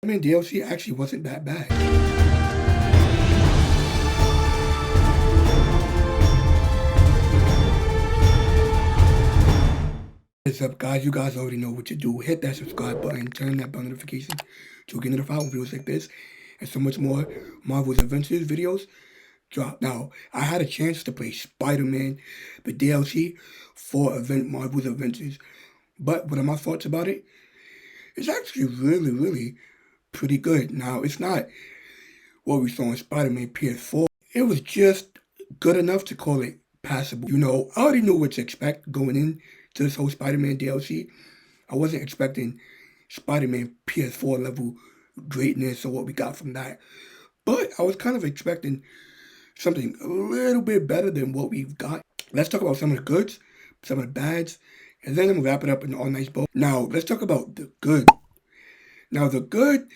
SpiderMan DLC actually wasn't that bad. What's up, guys? You guys already know what to do. Hit that subscribe button, turn that bell notification to get notified when videos like this and so much more Marvel's Avengers videos drop. Now, I had a chance to play SpiderMan, the DLC for Marvel's Avengers, but what are my thoughts about it? It's actually really pretty good. Now, it's not what we saw in SpiderMan ps4. It was just good enough to call it passable. You know, I already knew what to expect going in to this whole SpiderMan DLC. I wasn't expecting SpiderMan ps4 level greatness or what we got from that. But I was kind of expecting something a little bit better than what we've got. Let's talk about some of the goods, some of the bads, and then we'll wrap it up in all nice bow. Now, let's talk about the good. Now, the good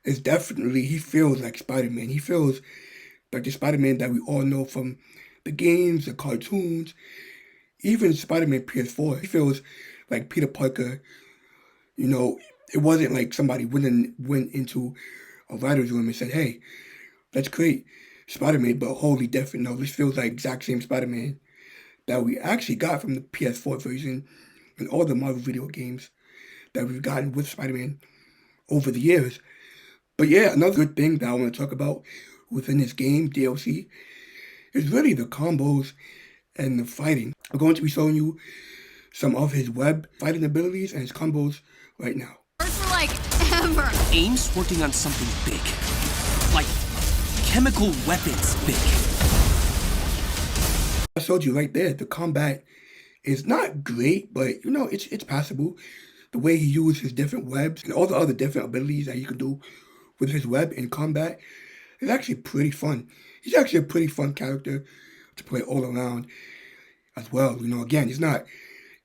is definitely, he feels like Spider-Man. He feels like the Spider-Man that we all know from the games, the cartoons, even SpiderMan ps4. He feels like Peter Parker. You know, it wasn't like somebody went into a writer's room and said, hey, let's create Spider-Man, but wholly different. No, this feels like exact same Spider-Man that we actually got from the ps4 version and all the Marvel video games that we've gotten with Spider-Man over the years. But yeah, another good thing that I want to talk about within this game, DLC, is really the combos and the fighting. I'm going to be showing you some of his web fighting abilities and his combos right now. For like ever. AIM's working on something big. Like chemical weapons big. I showed you right there, the combat is not great, but you know, it's passable. The way he used his different webs and all the other different abilities that you can do with his web in combat is actually pretty fun. He's actually a pretty fun character to play all around as well. You know, again, it's not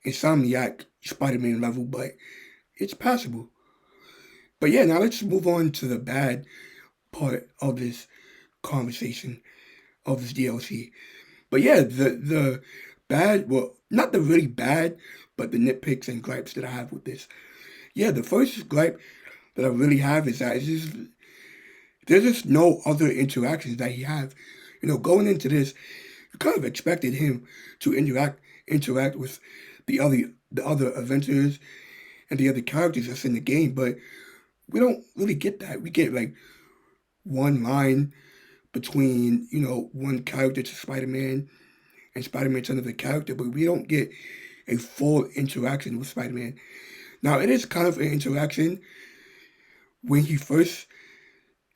Insomniac Spider-Man level, but it's passable. But yeah, now let's move on to the bad part of this conversation, of this DLC. But yeah, the bad, well, not the really bad, but the nitpicks and gripes that I have with this. Yeah, the first gripe that I really have is that there's just no other interactions that he have. You know, going into this, you kind of expected him to interact with the other Avengers and the other characters that's in the game, but we don't really get that. We get like one line between, you know, one character to Spider-Man and Spider-Man to another character, but we don't get a full interaction with Spider-Man. Now, it is kind of an interaction when he first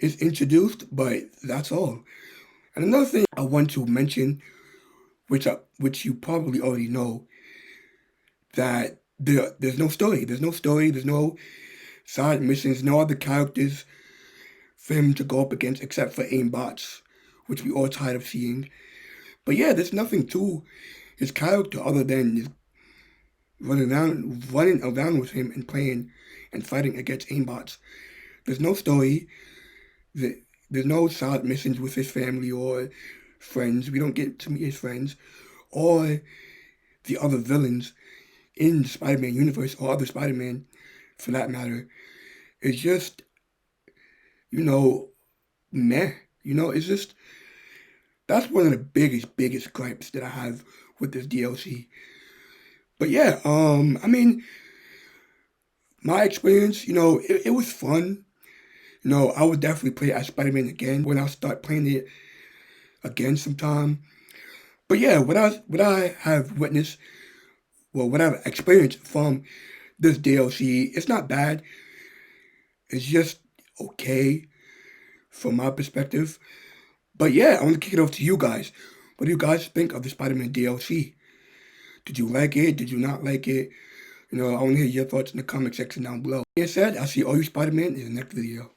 is introduced, but that's all. And another thing I want to mention, which you probably already know, that there's no story. There's no story. There's no side missions. No other characters for him to go up against except for aimbots, which we all tired of seeing. But yeah, there's nothing to his character other than just running around with him and playing and fighting against aimbots. There's no story. There's no side missions with his family or friends. We don't get to meet his friends or the other villains in the Spider-Man universe or other Spider-Man for that matter. It's just, you know, meh. You know, it's just, that's one of the biggest gripes that I have with this DLC. But yeah, I mean, my experience, you know, it was fun. You know, I would definitely play as Spider-Man again when I start playing it again sometime. But yeah, what I have witnessed, well, what I've experienced from this DLC, it's not bad. It's just okay from my perspective. But yeah, I want to kick it off to you guys. What do you guys think of the Spider-Man DLC? Did you like it? Did you not like it? You know, I want to hear your thoughts in the comment section down below. Like I said, I'll see all you Spider-Man in the next video.